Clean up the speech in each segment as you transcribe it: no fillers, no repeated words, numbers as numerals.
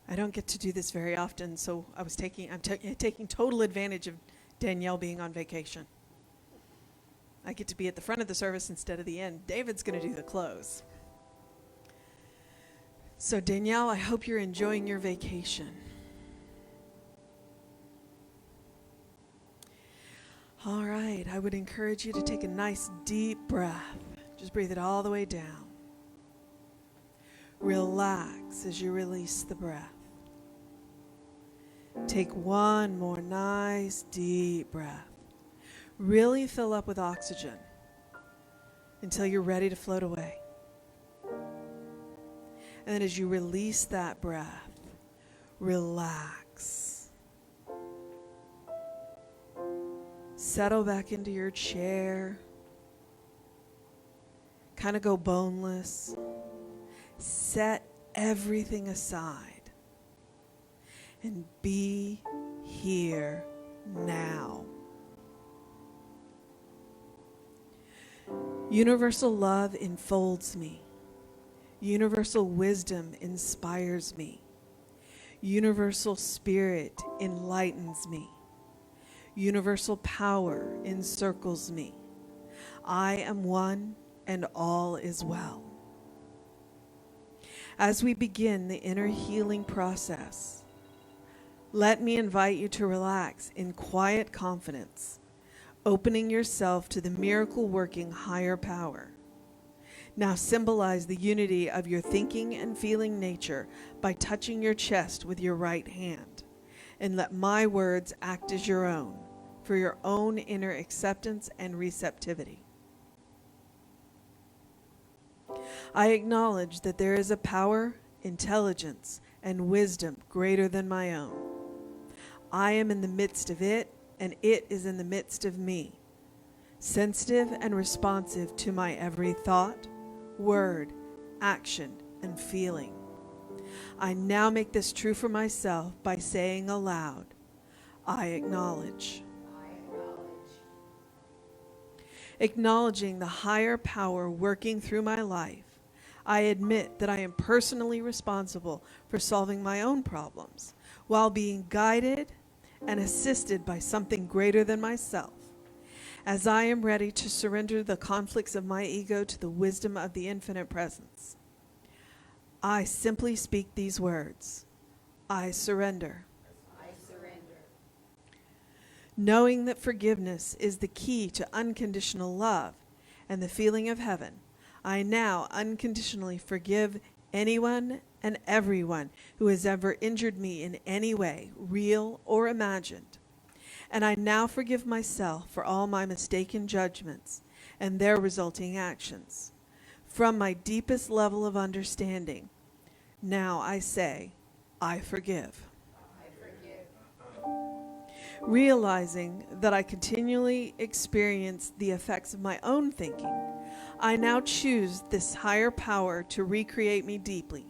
I don't get to do this very often, so I'm taking total advantage of Danielle being on vacation. I get to be at the front of the service instead of the end. David's going to do the close. So Danielle, I hope you're enjoying your vacation. All right, I would encourage you to take a nice deep breath. Just breathe it all the way down. Relax as you release the breath. Take one more nice deep breath. Really fill up with oxygen until you're ready to float away. And then as you release that breath, relax. Settle back into your chair. Kind of go boneless. Set everything aside. And be here now. Universal love enfolds me. Universal wisdom inspires me. Universal spirit enlightens me. Universal power encircles me. I am one and all is well. As we begin the inner healing process, let me invite you to relax in quiet confidence, opening yourself to the miracle-working higher power. Now symbolize the unity of your thinking and feeling nature by touching your chest with your right hand, and let my words act as your own, for your own inner acceptance and receptivity. I acknowledge that there is a power, intelligence, and wisdom greater than my own. I am in the midst of it, and it is in the midst of me, sensitive and responsive to my every thought, word, action, and feeling. I now make this true for myself by saying aloud, I acknowledge. Acknowledging the higher power working through my life, I admit that I am personally responsible for solving my own problems while being guided and assisted by something greater than myself. As I am ready to surrender the conflicts of my ego to the wisdom of the infinite presence, I simply speak these words. I surrender. I surrender. Knowing that forgiveness is the key to unconditional love and the feeling of heaven, I now unconditionally forgive anyone and everyone who has ever injured me in any way, real or imagined. And I now forgive myself for all my mistaken judgments and their resulting actions. From my deepest level of understanding, now I say, I forgive. I forgive. Realizing that I continually experience the effects of my own thinking, I now choose this higher power to recreate me deeply,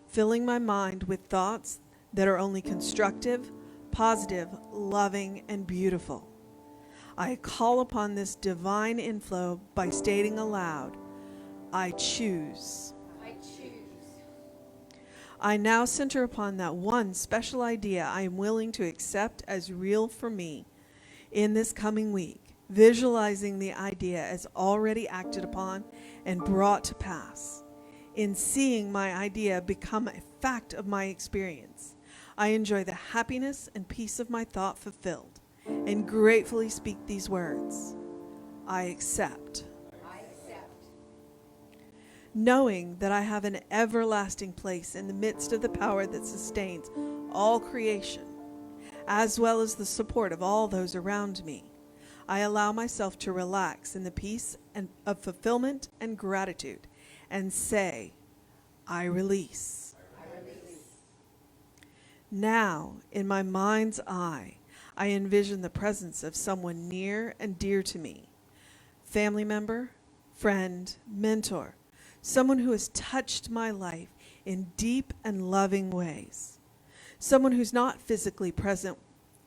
filling my mind with thoughts that are only constructive, positive, loving, and beautiful. I call upon this divine inflow by stating aloud, I choose. I choose. I now center upon that one special idea I am willing to accept as real for me in this coming week, visualizing the idea as already acted upon and brought to pass. In seeing my idea become a fact of my experience, I enjoy the happiness and peace of my thought fulfilled and gratefully speak these words. I accept. I accept. Knowing that I have an everlasting place in the midst of the power that sustains all creation, as well as the support of all those around me, I allow myself to relax in the peace of fulfillment and gratitude and say, I release. I release. Now, in my mind's eye, I envision the presence of someone near and dear to me, family member, friend, mentor, someone who has touched my life in deep and loving ways, someone who's not physically present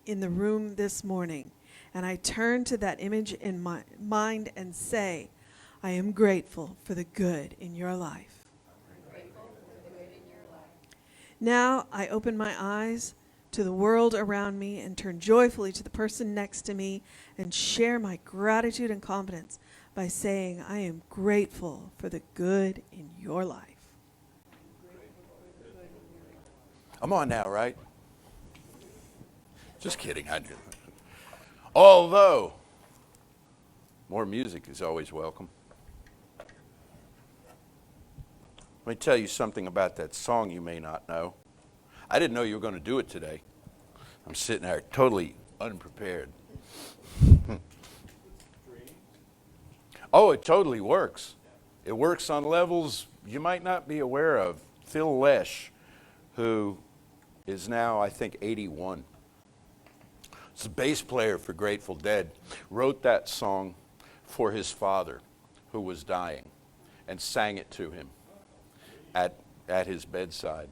in the room this morning, and I turn to that image in my mind and say, I am grateful for the good in your life. I'm grateful for the good in your life. Now I open my eyes to the world around me and turn joyfully to the person next to me and share my gratitude and confidence by saying, I am grateful for the good in your life. I'm on now, right? Just kidding, I do. Although, more music is always welcome. Let me tell you something about that song you may not know. I didn't know you were going to do it today. I'm sitting there totally unprepared. Oh, it totally works. It works on levels you might not be aware of. Phil Lesh, who is now, I think, 81. He's the bass player for Grateful Dead. Wrote that song for his father, who was dying, and sang it to him at his bedside.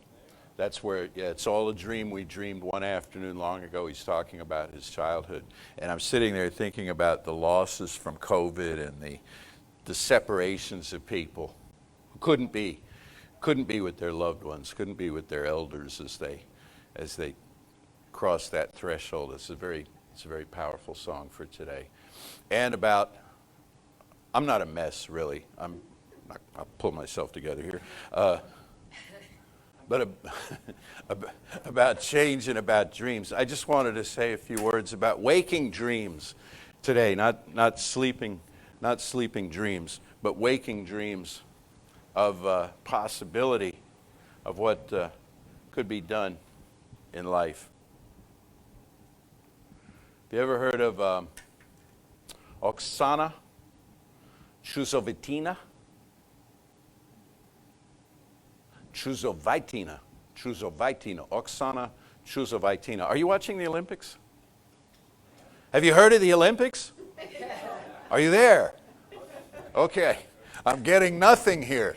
That's where, yeah, it's all a dream we dreamed one afternoon long ago. He's talking about his childhood. And I'm sitting there thinking about the losses from COVID and the separations of people who couldn't be with their loved ones, couldn't be with their elders as they crossed that threshold. It's a very powerful song for today. And about, I'm not a mess, really. I'll pull myself together here. But about change and about dreams. I just wanted to say a few words about waking dreams today, not sleeping dreams, but waking dreams of possibility of what could be done in life. Have you ever heard of Oksana Chusivitina? Chusivitina, Oksana Chusivitina. Are you watching the Olympics? Have you heard of the Olympics? Are you there? Okay, I'm getting nothing here.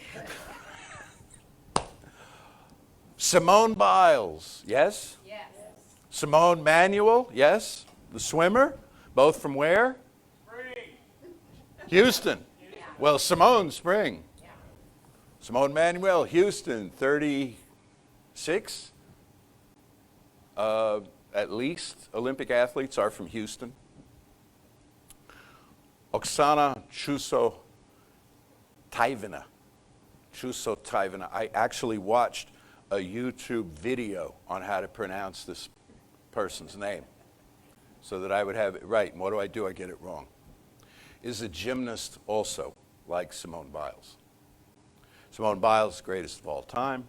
Simone Biles, yes? Yes. Simone Manuel, yes? The swimmer, both from where? Spring. Houston. Yeah. Well, Simone Spring. Simone Manuel, Houston, 36 at least Olympic athletes are from Houston. Oksana Chusivitina. I actually watched a YouTube video on how to pronounce this person's name so that I would have it right. And what do? I get it wrong. Is a gymnast also, like Simone Biles. Simone Biles, greatest of all time.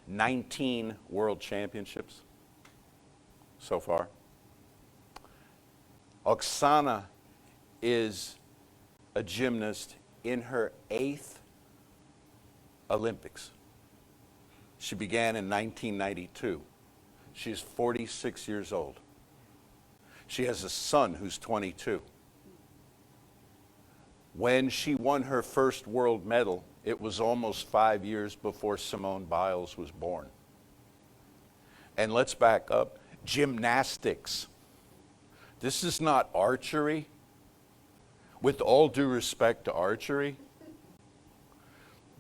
19 world championships so far. Oksana is a gymnast in her 8th Olympics. She began in 1992. She's 46 years old. She has a son who's 22. When she won her first world medal, it was almost 5 years before Simone Biles was born. And let's back up. Gymnastics. This is not archery. With all due respect to archery,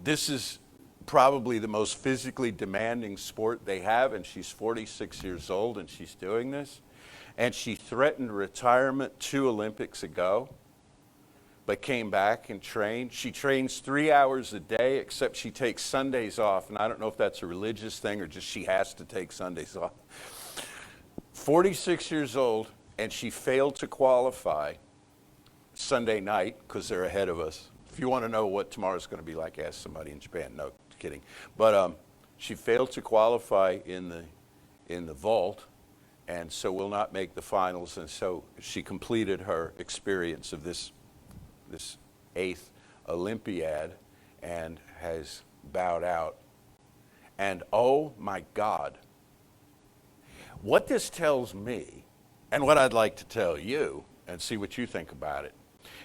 this is probably the most physically demanding sport they have, and she's 46 years old and she's doing this. And she threatened retirement 2 Olympics ago, but came back and trained. She trains 3 hours a day, except she takes Sundays off. And I don't know if that's a religious thing or just she has to take Sundays off. 46 years old, and she failed to qualify Sunday night because they're ahead of us. If you want to know what tomorrow's going to be like, ask somebody in Japan. No, kidding. But she failed to qualify in the vault, and so will not make the finals. And so she completed her experience of this 8th Olympiad and has bowed out. And oh my God, what this tells me, and what I'd like to tell you, and see what you think about it,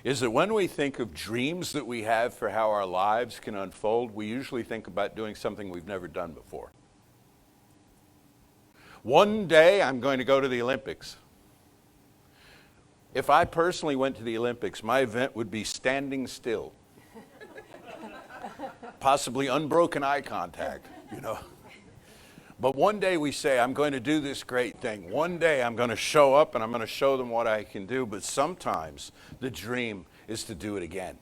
is that when we think of dreams that we have for how our lives can unfold, we usually think about doing something we've never done before. One day I'm going to go to the Olympics. If I personally went to the Olympics, my event would be standing still. possibly unbroken eye contact, you know. But one day we say, I'm going to do this great thing. One day I'm going to show up and I'm going to show them what I can do. But sometimes the dream is to do it again.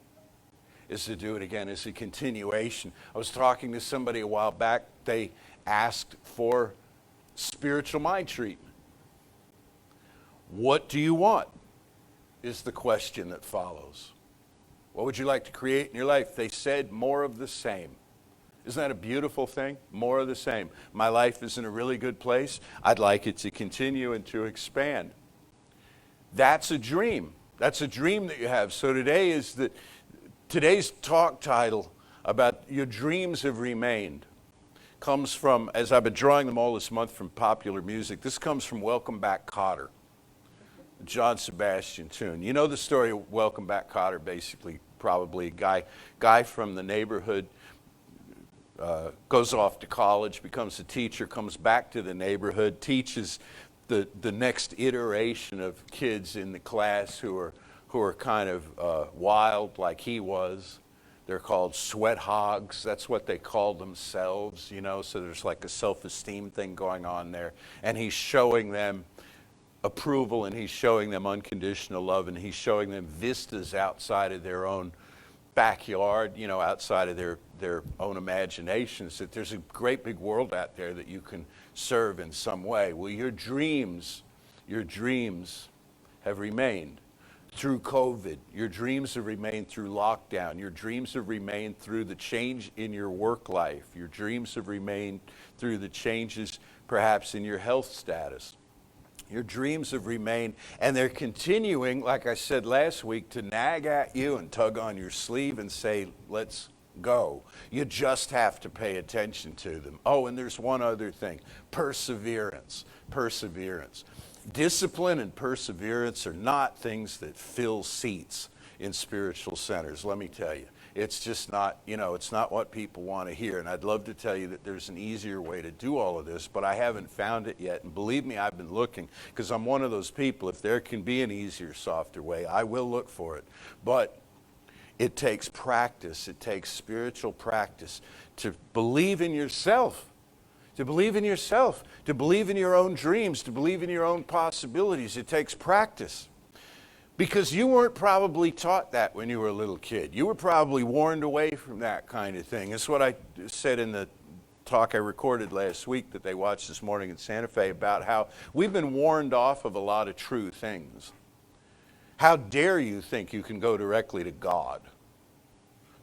Is to do it again. It's a continuation. I was talking to somebody a while back. They asked for spiritual mind treatment. What do you want? Is the question that follows. What would you like to create in your life? They said more of the same. Isn't that a beautiful thing? More of the same. My life is in a really good place. I'd like it to continue and to expand. That's a dream. That's a dream that you have. So today's talk title about your dreams have remained comes from, as I've been drawing them all this month from popular music, this comes from Welcome Back, Kotter, John Sebastian tune. You know the story of Welcome Back, Kotter, basically, probably a guy from the neighborhood goes off to college, becomes a teacher, comes back to the neighborhood, teaches the next iteration of kids in the class who are kind of wild like he was. They're called sweat hogs. That's what they call themselves, you know, so there's like a self-esteem thing going on there. And he's showing them approval, and he's showing them unconditional love, and he's showing them vistas outside of their own backyard, you know, outside of their own imaginations, that there's a great big world out there that you can serve in some way. Well, your dreams have remained through COVID. Your dreams have remained through lockdown. Your dreams have remained through the change in your work life. Your dreams have remained through the changes perhaps in your health status. Your dreams have remained, and they're continuing, like I said last week, to nag at you and tug on your sleeve and say, let's go. You just have to pay attention to them. Oh, and there's one other thing, perseverance. Perseverance. Discipline and perseverance are not things that fill seats in spiritual centers, let me tell you. It's just not, you know, it's not what people want to hear. And I'd love to tell you that there's an easier way to do all of this, but I haven't found it yet. And believe me, I've been looking, because I'm one of those people. If there can be an easier, softer way, I will look for it. But it takes practice. It takes spiritual practice to believe in yourself. To believe in yourself, to believe in your own dreams, to believe in your own possibilities. It takes practice. Because you weren't probably taught that when you were a little kid. You were probably warned away from that kind of thing. That's what I said in the talk I recorded last week that they watched this morning in Santa Fe, about how we've been warned off of a lot of true things. How dare you think you can go directly to God?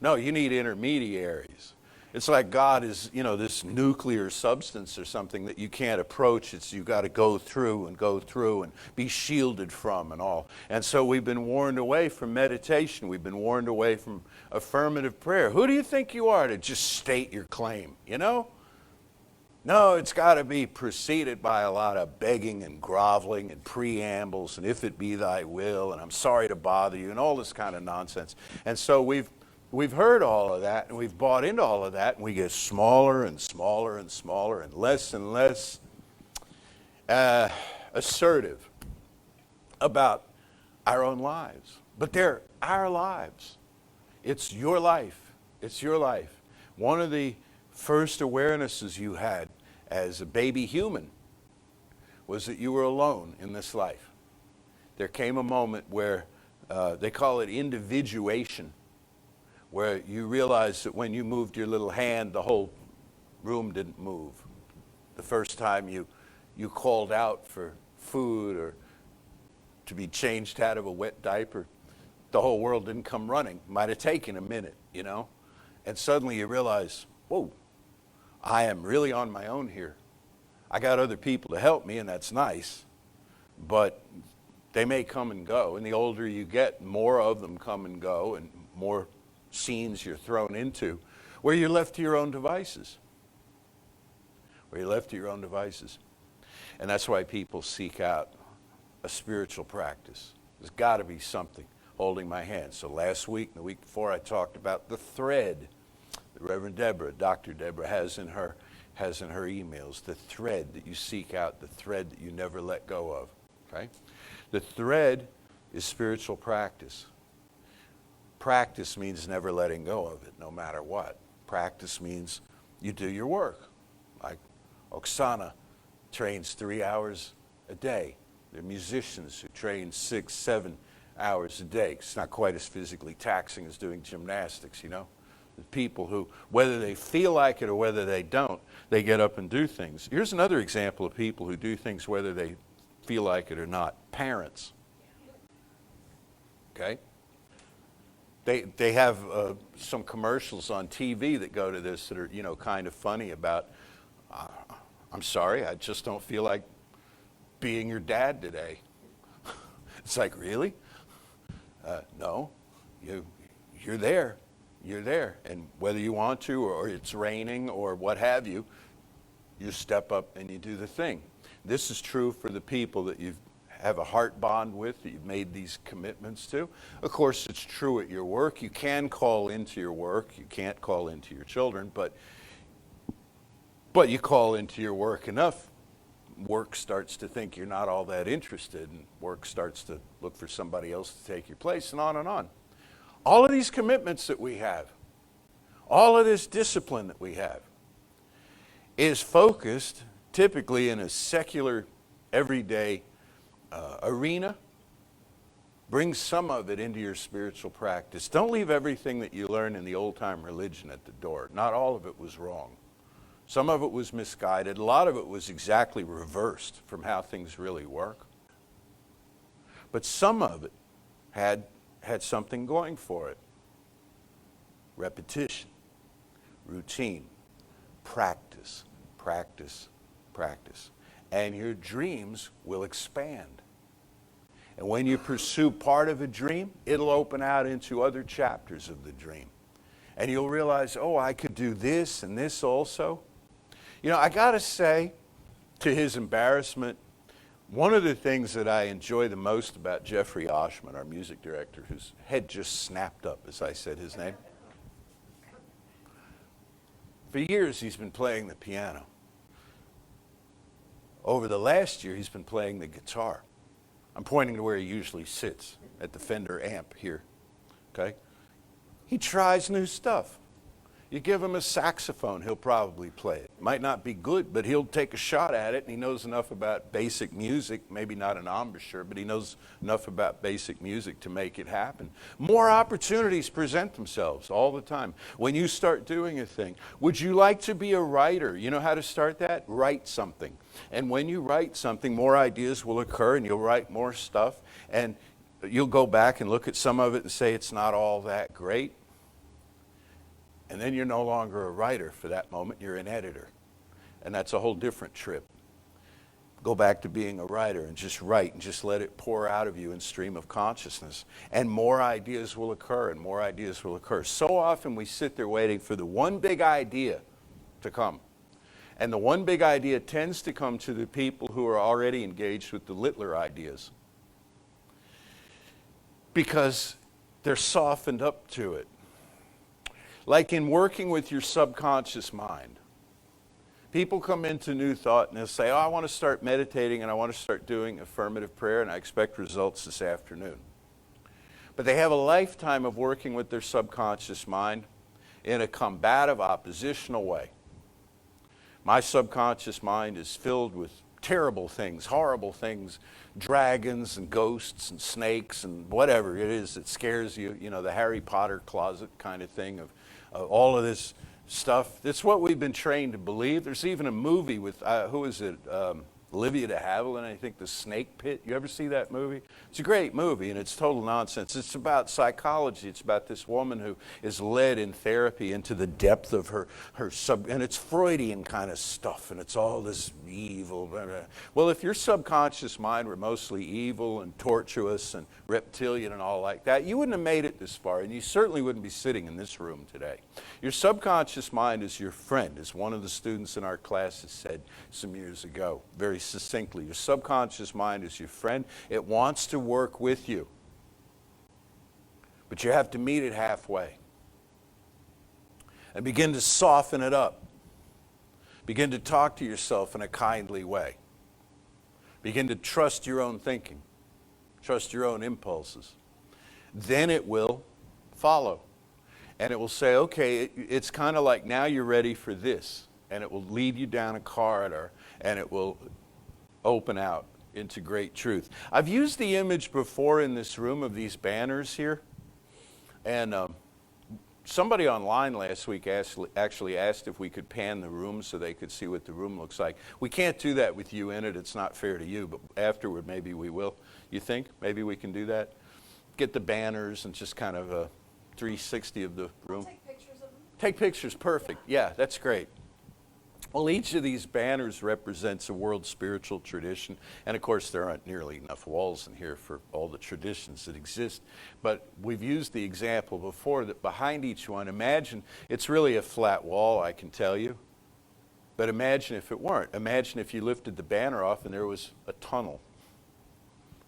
No, you need intermediaries. It's like God is, you know, this nuclear substance or something that you can't approach. You've got to go through and be shielded from and all. And so we've been warned away from meditation. We've been warned away from affirmative prayer. Who do you think you are to just state your claim, you know? No, it's got to be preceded by a lot of begging and groveling and preambles and if it be thy will and I'm sorry to bother you and all this kind of nonsense. And so we've heard all of that, and we've bought into all of that, and we get smaller and smaller and smaller and less assertive about our own lives. But they're our lives. It's your life. It's your life. One of the first awarenesses you had as a baby human was that you were alone in this life. There came a moment where they call it individuation, where you realize that when you moved your little hand, the whole room didn't move. The first time you called out for food or to be changed out of a wet diaper, the whole world didn't come running. Might have taken a minute, you know? And suddenly you realize, whoa, I am really on my own here. I got other people to help me, and that's nice, but they may come and go. And the older you get, more of them come and go, and more scenes you're thrown into where you're left to your own devices. And that's why people seek out a spiritual practice. There's got to be something holding my hand. So last week and the week before, I talked about the thread that Reverend Deborah, Dr. Deborah, has in her emails, the thread that you seek out, the thread that you never let go of. Okay? The thread is spiritual practice. Practice means never letting go of it, no matter what. Practice means you do your work. Like Oksana trains 3 hours a day. There are musicians who train 6, 7 hours a day. It's not quite as physically taxing as doing gymnastics, you know. The people who, whether they feel like it or whether they don't, they get up and do things. Here's another example of people who do things whether they feel like it or not. Parents. Okay? They have some commercials on TV that go to this that are, you know, kind of funny about, I'm sorry, I just don't feel like being your dad today. It's like, really? No, you're there. You're there. And whether you want to or it's raining or what have you, you step up and you do the thing. This is true for the people that you have a heart bond with, that you've made these commitments to. Of course, it's true at your work. You can call into your work. You can't call into your children, but you call into your work enough, work starts to think you're not all that interested, and work starts to look for somebody else to take your place, and on and on. All of these commitments that we have, all of this discipline that we have, is focused typically in a secular, everyday arena. Bring some of it into your spiritual practice. Don't leave everything that you learn in the old-time religion at the door. Not all of it was wrong. Some of it was misguided. A lot of it was exactly reversed from how things really work. But some of it had something going for it. Repetition, routine, practice, practice, practice. And your dreams will expand. And when you pursue part of a dream, it'll open out into other chapters of the dream. And you'll realize, oh, I could do this and this also. You know, I got to say, to his embarrassment, one of the things that I enjoy the most about Jeffrey Oshman, our music director, whose head just snapped up as I said his name. For years, he's been playing the piano. Over the last year, he's been playing the guitar. I'm pointing to where he usually sits, at the Fender amp here. Okay? He tries new stuff. You give him a saxophone, he'll probably play it. Might not be good, but he'll take a shot at it, and he knows enough about basic music, maybe not an embouchure, but he knows enough about basic music to make it happen. More opportunities present themselves all the time. When you start doing a thing, would you like to be a writer? You know how to start that? Write something. And when you write something, more ideas will occur, and you'll write more stuff, and you'll go back and look at some of it and say it's not all that great. And then you're no longer a writer for that moment, you're an editor. And that's a whole different trip. Go back to being a writer and just write and just let it pour out of you in stream of consciousness. And more ideas will occur and more ideas will occur. So often we sit there waiting for the one big idea to come. And the one big idea tends to come to the people who are already engaged with the littler ideas. Because they're softened up to it. Like in working with your subconscious mind. People come into New Thought and they'll say, oh, I want to start meditating and I want to start doing affirmative prayer and I expect results this afternoon. But they have a lifetime of working with their subconscious mind in a combative, oppositional way. My subconscious mind is filled with terrible things, horrible things, dragons and ghosts and snakes and whatever it is that scares you, you know, the Harry Potter closet kind of thing of all of this stuff. It's what we've been trained to believe. There's even a movie with, who is it, Olivia de Havilland, I think, The Snake Pit. You ever see that movie? It's a great movie, and it's total nonsense. It's about psychology. It's about this woman who is led in therapy into the depth of her and it's Freudian kind of stuff, and it's all this evil. Blah, blah. Well, if your subconscious mind were mostly evil and tortuous and reptilian and all like that, you wouldn't have made it this far, and you certainly wouldn't be sitting in this room today. Your subconscious mind is your friend, as one of the students in our class has said some years ago, very succinctly. Your subconscious mind is your friend. It wants to work with you. But you have to meet it halfway. And begin to soften it up. Begin to talk to yourself in a kindly way. Begin to trust your own thinking. Trust your own impulses. Then it will follow. And it will say, okay, it's kind of like now you're ready for this. And it will lead you down a corridor, and it will open out into great truth. I've used the image before in this room of these banners here. And somebody online last week actually asked if we could pan the room so they could see what the room looks like. We can't do that with you in it. It's not fair to you, but afterward maybe we will. You think? Maybe we can do that? Get the banners and just kind of a 360 of the room. Take pictures of them. Take pictures, perfect. Yeah, that's great. Well, each of these banners represents a world spiritual tradition. And of course, there aren't nearly enough walls in here for all the traditions that exist. But we've used the example before that behind each one, imagine it's really a flat wall, I can tell you. But imagine if it weren't. Imagine if you lifted the banner off and there was a tunnel.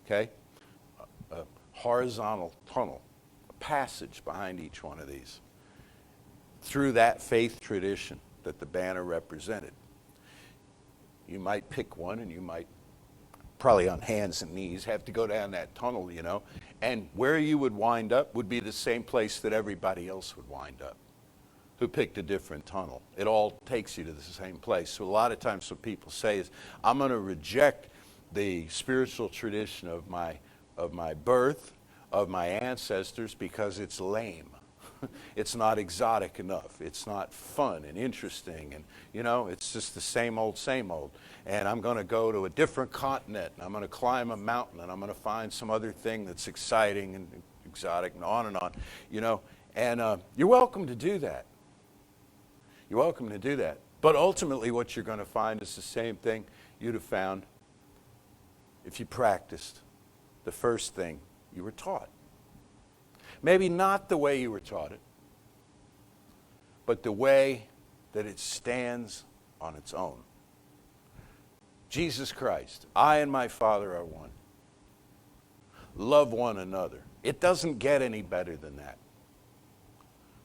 Okay? A horizontal tunnel, a passage behind each one of these. Through that faith tradition that the banner represented. You might pick one and you might, probably on hands and knees, have to go down that tunnel, you know, and where you would wind up would be the same place that everybody else would wind up who picked a different tunnel. It all takes you to the same place. So a lot of times what people say is, I'm going to reject the spiritual tradition of my birth, of my ancestors, because it's lame. It's not exotic enough. It's not fun and interesting. And, you know, it's just the same old, same old. And I'm going to go to a different continent. And I'm going to climb a mountain. And I'm going to find some other thing that's exciting and exotic and on, you know. And you're welcome to do that. You're welcome to do that. But ultimately what you're going to find is the same thing you'd have found if you practiced the first thing you were taught. Maybe not the way you were taught it, but the way that it stands on its own. Jesus Christ, I and my Father are one. Love one another. It doesn't get any better than that.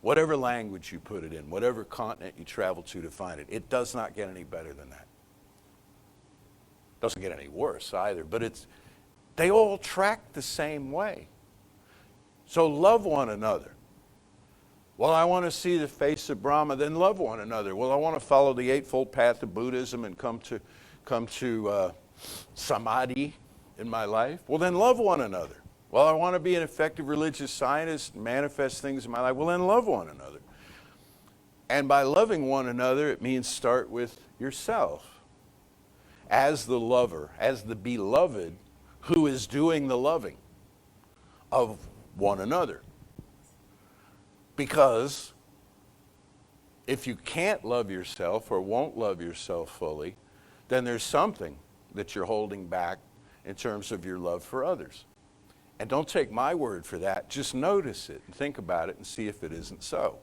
Whatever language you put it in, whatever continent you travel to find it, it does not get any better than that. Doesn't get any worse either, but they all track the same way. So love one another. Well, I want to see the face of Brahma, then love one another. Well, I want to follow the Eightfold Path of Buddhism and come to samadhi in my life. Well, then love one another. Well, I want to be an effective religious scientist and manifest things in my life. Well, then love one another. And by loving one another, it means start with yourself. As the lover, as the beloved who is doing the loving of one another. Because if you can't love yourself or won't love yourself fully, then there's something that you're holding back in terms of your love for others. And don't take my word for that. Just notice it and think about it and see if it isn't so.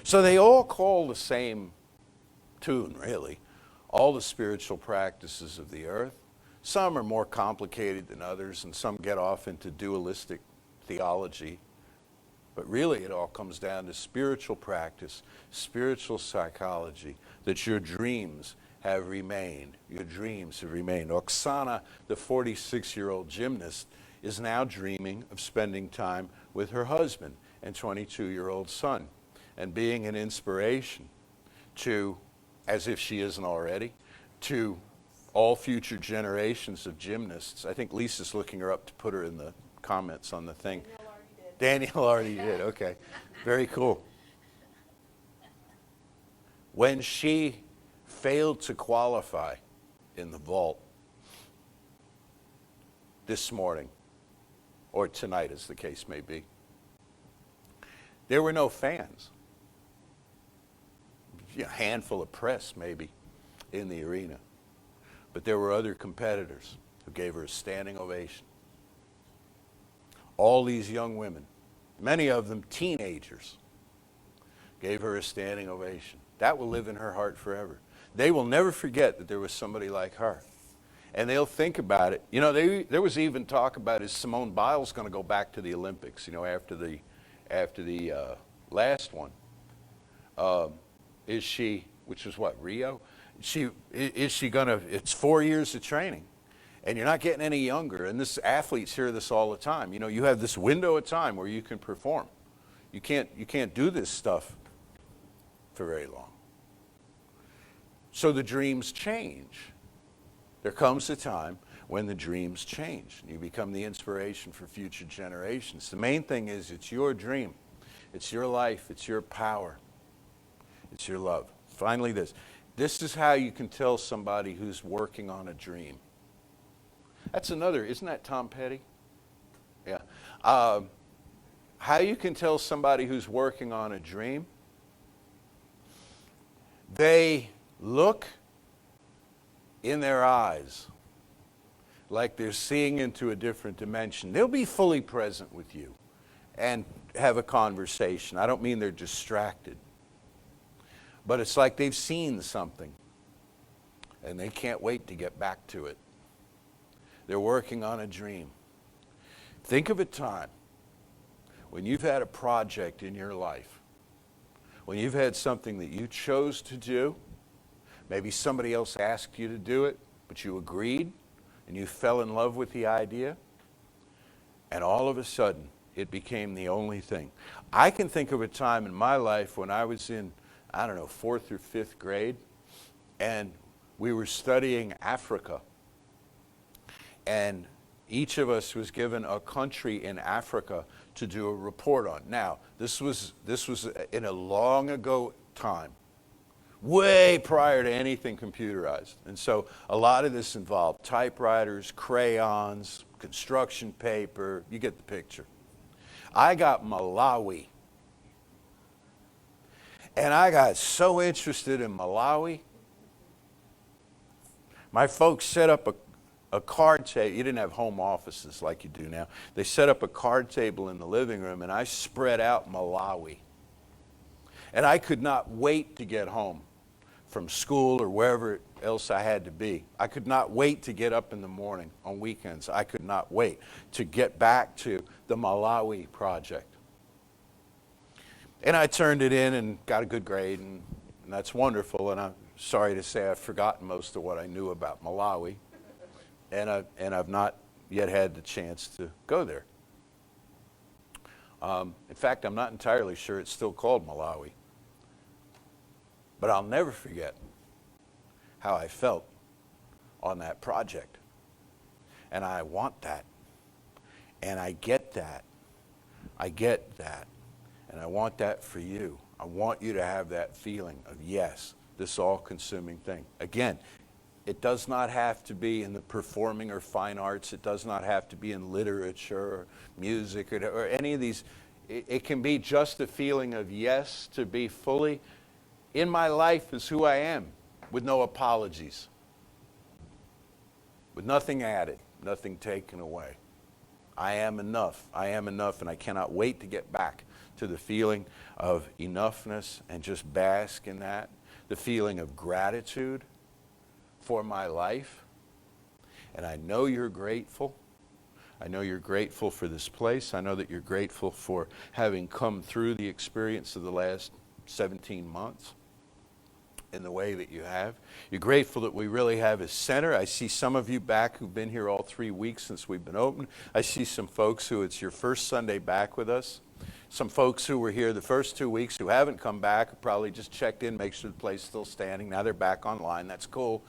So they all call the same tune, really. All the spiritual practices of the earth. Some are more complicated than others, and some get off into dualistic theology. But really, it all comes down to spiritual practice, spiritual psychology, that your dreams have remained. Your dreams have remained. Oksana, the 46-year-old gymnast, is now dreaming of spending time with her husband and 22-year-old son, and being an inspiration to, as if she isn't already, to all future generations of gymnasts. I think Lisa's looking her up to put her in the comments on the thing. Daniel already did. Okay. Very cool. When she failed to qualify in the vault this morning, or tonight as the case may be, there were no fans. A handful of press maybe in the arena. But there were other competitors who gave her a standing ovation. All these young women, many of them teenagers, gave her a standing ovation. That will live in her heart forever. They will never forget that there was somebody like her. And they'll think about it. You know, there was even talk about, is Simone Biles going to go back to the Olympics, you know, after the last one? Is she, which was what, Rio? Is she going to, it's 4 years of training. And you're not getting any younger. And athletes hear this all the time. You know, you have this window of time where you can perform. You can't do this stuff for very long. So the dreams change. There comes a time when the dreams change. You become the inspiration for future generations. The main thing is it's your dream. It's your life. It's your power. It's your love. Finally, this. This is how you can tell somebody who's working on a dream. That's another, isn't that Tom Petty? Yeah. How you can tell somebody who's working on a dream? They look in their eyes like they're seeing into a different dimension. They'll be fully present with you and have a conversation. I don't mean they're distracted. But it's like they've seen something and they can't wait to get back to it. They're working on a dream. Think of a time when you've had a project in your life, when you've had something that you chose to do. Maybe somebody else asked you to do it, but you agreed and you fell in love with the idea, and all of a sudden it became the only thing. I can think of a time in my life when I was in, 4th or 5th grade, and we were studying Africa, and each of us was given a country in Africa to do a report on. Now, this was in a long ago time, way prior to anything computerized. And so a lot of this involved typewriters, crayons, construction paper. You get the picture. I got Malawi. And I got so interested in Malawi. My folks set up a card table. You didn't have home offices like you do now. They set up a card table in the living room, and I spread out Malawi. And I could not wait to get home from school or wherever else I had to be. I could not wait to get up in the morning on weekends. I could not wait to get back to the Malawi project. And I turned it in and got a good grade, and that's wonderful. And I'm sorry to say I've forgotten most of what I knew about Malawi, and I've not yet had the chance to go there. In fact, I'm not entirely sure it's still called Malawi. But I'll never forget how I felt on that project. And I want that. And I get that. I get that. And I want that for you. I want you to have that feeling of, yes, this all-consuming thing. Again, it does not have to be in the performing or fine arts. It does not have to be in literature or music or any of these. It can be just a feeling of, yes, to be fully in my life is who I am, with no apologies, with nothing added, nothing taken away. I am enough, and I cannot wait to get back to the feeling of enoughness and just bask in that, the feeling of gratitude for my life. And I know you're grateful. I know you're grateful for this place. I know that you're grateful for having come through the experience of the last 17 months in the way that you have. You're grateful that we really have a center. I see some of you back who've been here all 3 weeks since we've been open. I see some folks who it's your first Sunday back with us. Some folks who were here the first 2 weeks who haven't come back, who probably just checked in, make sure the place is still standing. Now they're back online. That's cool.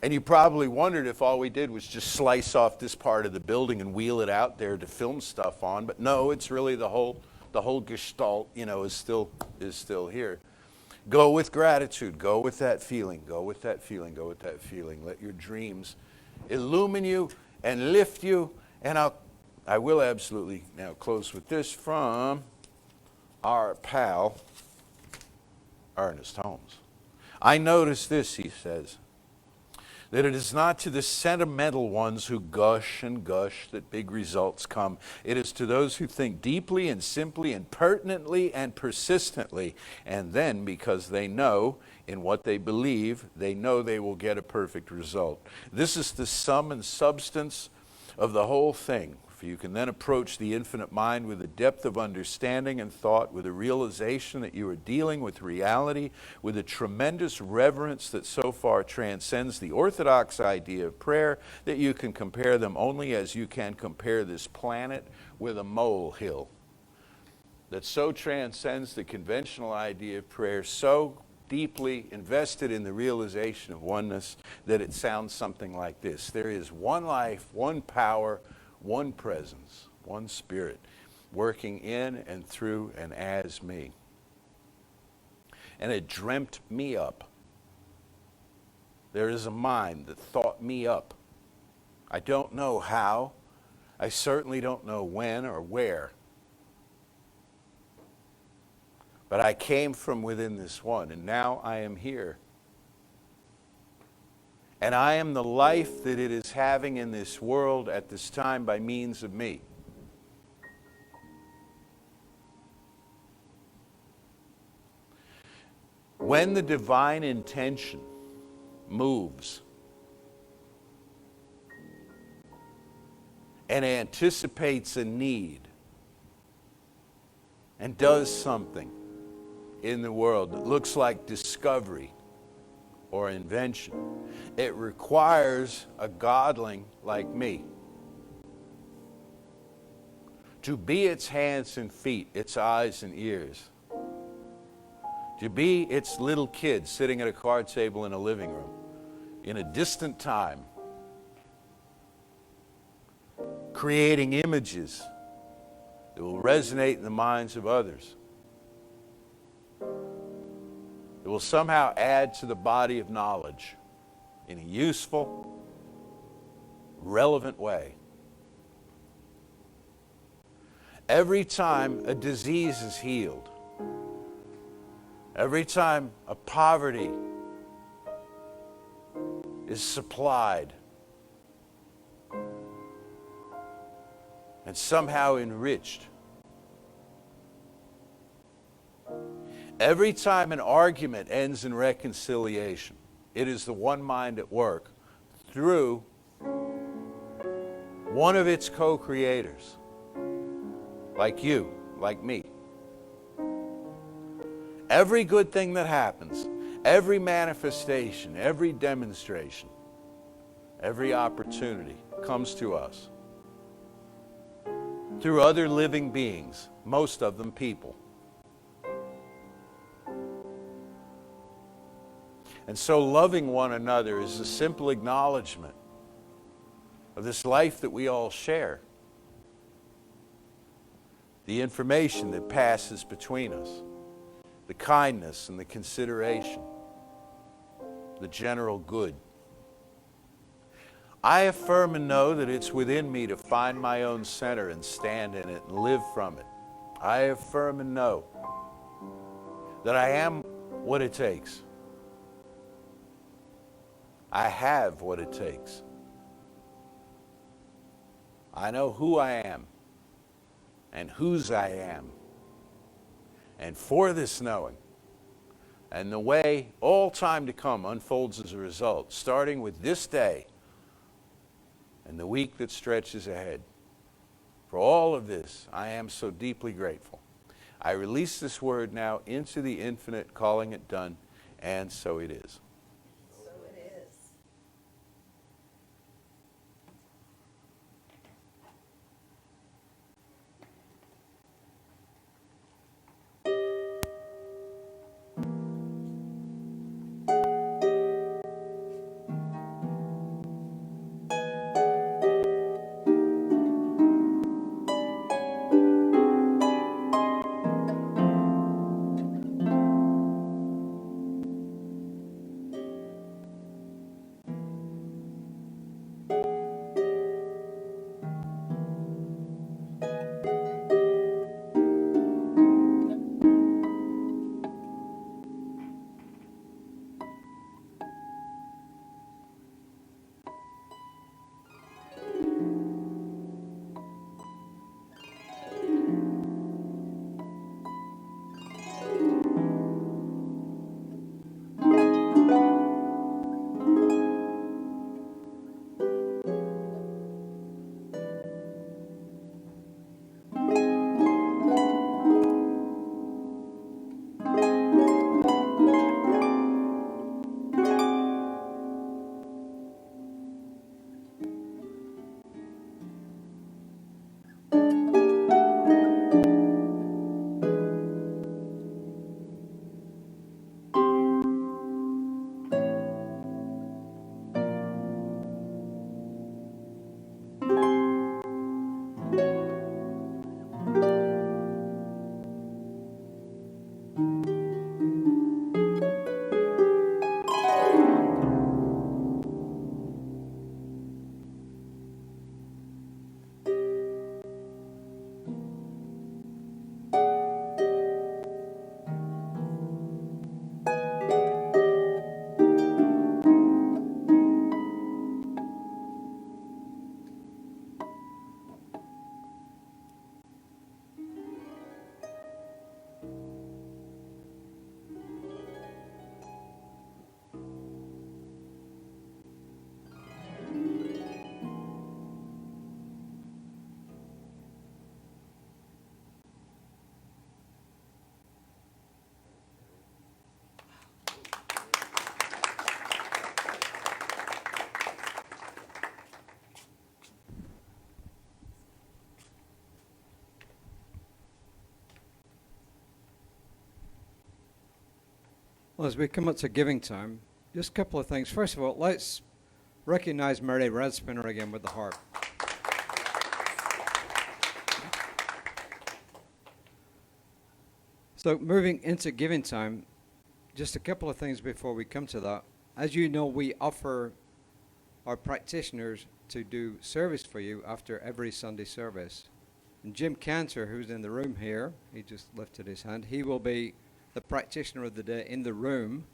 And you probably wondered if all we did was just slice off this part of the building and wheel it out there to film stuff on. But no, it's really the whole gestalt, is still here. Go with gratitude. Go with that feeling. Go with that feeling. Go with that feeling. Let your dreams illumine you and lift you. And I will absolutely now close with this from our pal, Ernest Holmes. I notice this, he says, that it is not to the sentimental ones who gush and gush that big results come. It is to those who think deeply and simply and pertinently and persistently. And then, because they know in what they believe, they know they will get a perfect result. This is the sum and substance of the whole thing. For you can then approach the infinite mind with a depth of understanding and thought, with a realization that you are dealing with reality, with a tremendous reverence that so far transcends the orthodox idea of prayer, that you can compare them only as you can compare this planet with a molehill. that so transcends the conventional idea of prayer, so deeply invested in the realization of oneness that it sounds something like this. There is one life, one power, one presence, one spirit, working in and through and as me. And it dreamt me up. There is a mind that thought me up. I don't know how. I certainly don't know when or where. But I came from within this one, and now I am here. And I am the life that it is having in this world at this time by means of me. When the divine intention moves and anticipates a need and does something in the world that looks like discovery or invention, it requires a godling like me to be its hands and feet, its eyes and ears, to be its little kid sitting at a card table in a living room in a distant time, creating images that will resonate in the minds of others, that will somehow add to the body of knowledge in a useful, relevant way. Every time a disease is healed, every time a poverty is supplied and somehow enriched, every time an argument ends in reconciliation, it is the one mind at work through one of its co-creators, like you, like me. Every good thing that happens, every manifestation, every demonstration, every opportunity comes to us through other living beings, most of them people. And so loving one another is a simple acknowledgement of this life that we all share, the information that passes between us, the kindness and the consideration, the general good. I affirm and know that it's within me to find my own center and stand in it and live from it. I affirm and know that I am what it takes. I have what it takes. I know who I am and whose I am. And for this knowing, and the way all time to come unfolds as a result, starting with this day and the week that stretches ahead, for all of this, I am so deeply grateful. I release this word now into the infinite, calling it done, and so it is. So it is. Well, as we come up to giving time, just a couple of things. First of all, let's recognize Mary Radspinner again with the harp. So moving into giving time, just a couple of things before we come to that. As you know, we offer our practitioners to do service for you after every Sunday service. And Jim Cantor, who's in the room here, he just lifted his hand, he will be the practitioner of the day in the room,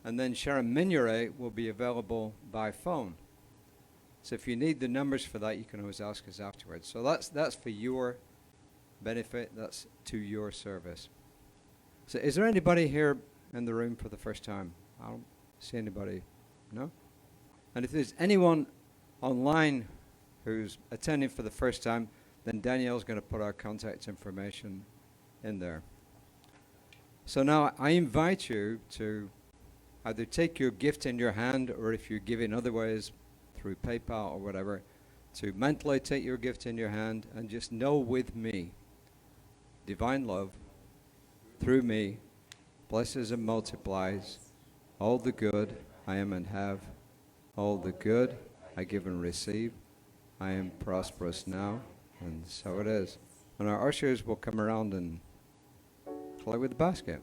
and then Sharon Mignoret will be available by phone. So if you need the numbers for that, you can always ask us afterwards. So that's for your benefit, that's to your service. So is there anybody here in the room for the first time? I don't see anybody. No? And if there's anyone online who's attending for the first time, then Danielle's going to put our contact information in there. So now I invite you to either take your gift in your hand, or if you give in other ways through PayPal or whatever, to mentally take your gift in your hand and just know with me, divine love through me blesses and multiplies all the good I am and have, all the good I give and receive. I am prosperous now, and so it is. And our ushers will come around and collect with the basket.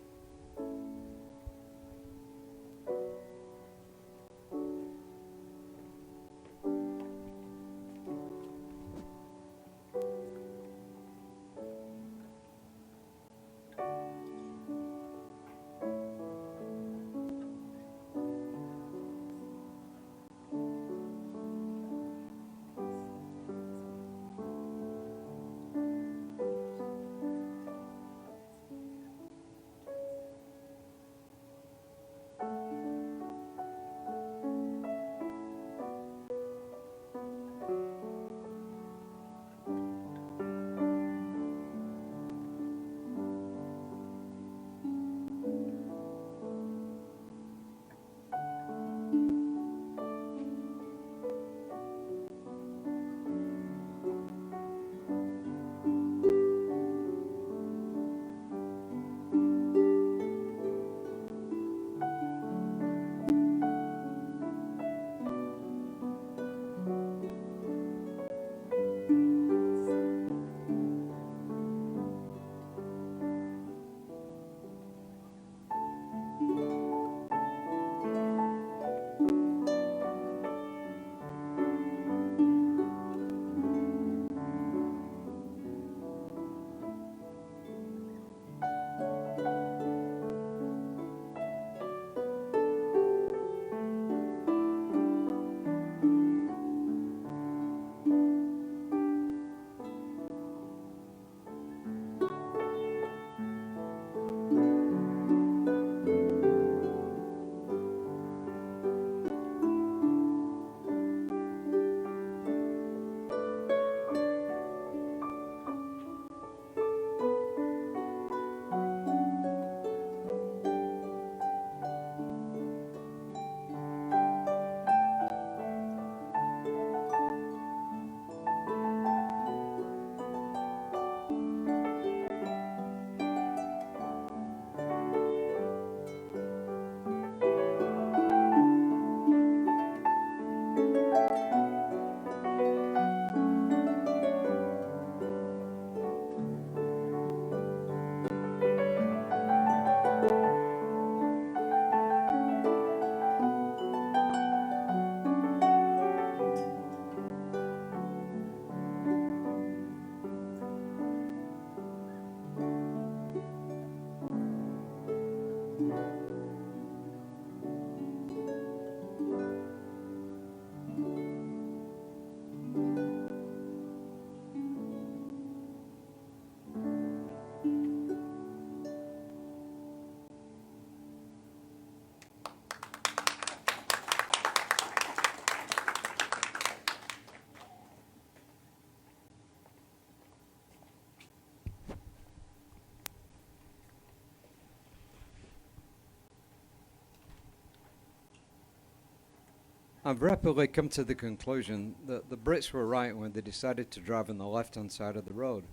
I've rapidly come to the conclusion that the Brits were right when they decided to drive on the left-hand side of the road.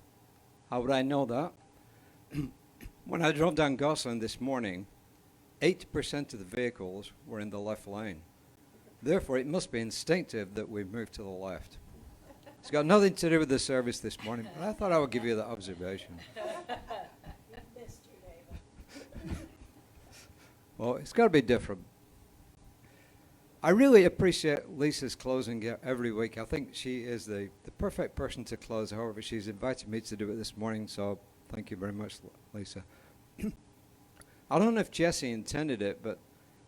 How would I know that? When I drove down Gosling this morning, 80% of the vehicles were in the left lane. Therefore, it must be instinctive that we move to the left. It's got nothing to do with the service this morning, but I thought I would give you that observation. Well, it's got to be different. I really appreciate Lisa's closing every week. I think she is the perfect person to close. However, she's invited me to do it this morning, so thank you very much, Lisa. I don't know if Jesse intended it, but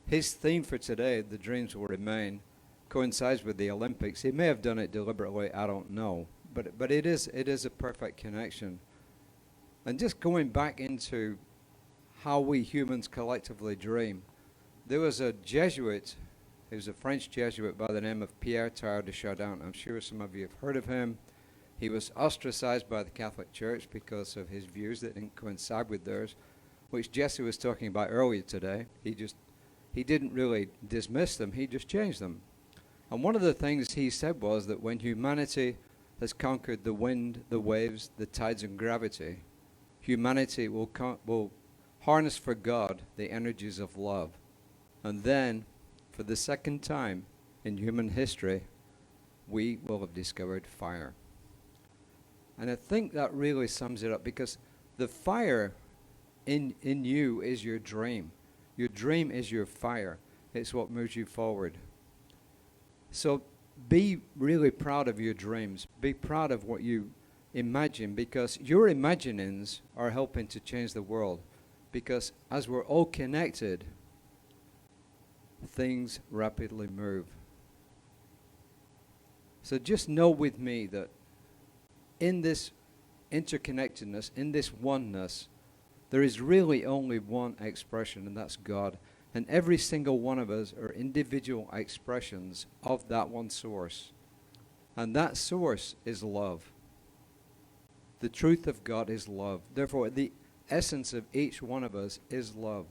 his theme for today, The Dreams Will Remain, coincides with the Olympics. He may have done it deliberately, I don't know. But it is a perfect connection. And just going back into how we humans collectively dream, there was a Jesuit. He was a French Jesuit by the name of Pierre Teilhard de Chardin. I'm sure some of you have heard of him. He was ostracized by the Catholic Church because of his views that didn't coincide with theirs, which Jesse was talking about earlier today. He didn't really dismiss them, he just changed them. And one of the things he said was that when humanity has conquered the wind, the waves, the tides, and gravity, humanity will harness for God the energies of love. And then, for the second time in human history, we will have discovered fire. And I think that really sums it up, because the fire in you is your dream. Your dream is your fire. It's what moves you forward. So be really proud of your dreams. Be proud of what you imagine, because your imaginings are helping to change the world. Because as we're all connected, things rapidly move. So just know with me that in this interconnectedness, in this oneness, there is really only one expression, and that's God. And every single one of us are individual expressions of that one source. And that source is love. The truth of God is love. Therefore, the essence of each one of us is love.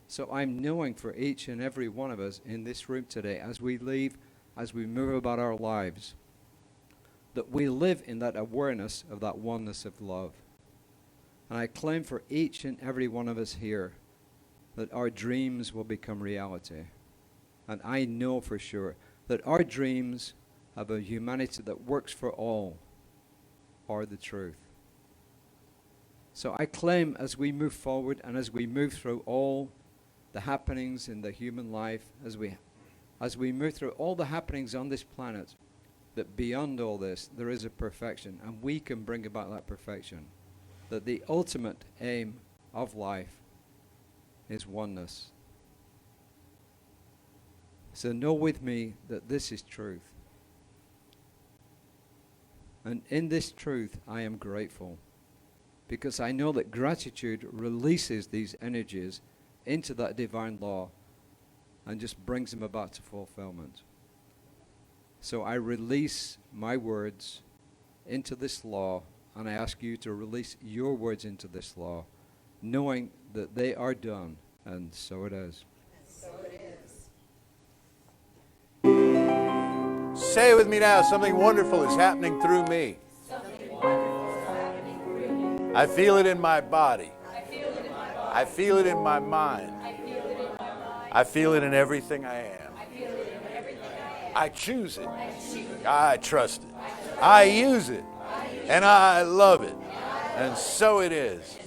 So I'm knowing for each and every one of us in this room today, as we leave, as we move about our lives, that we live in that awareness of that oneness of love. And I claim for each and every one of us here that our dreams will become reality. And I know for sure that our dreams of a humanity that works for all are the truth. So I claim, as we move forward and as we move through all the happenings in the human life, as we move through all the happenings on this planet, that beyond all this there is a perfection, and we can bring about that perfection. That the ultimate aim of life is oneness. So know with me that this is truth. And in this truth I am grateful, because I know that gratitude releases these energies into that divine law and just brings them about to fulfillment. So I release my words into this law, and I ask you to release your words into this law, knowing that they are done, and so it is. So it is. Say it with me now. Something wonderful is happening through me. Something wonderful is happening through me. I feel it in my body. I feel it in my body. I feel it in my mind. I feel it in my mind. I feel it in everything I am. I feel it in everything I am. I choose it. I choose it. I trust it. I use it. And I love it. And so it is.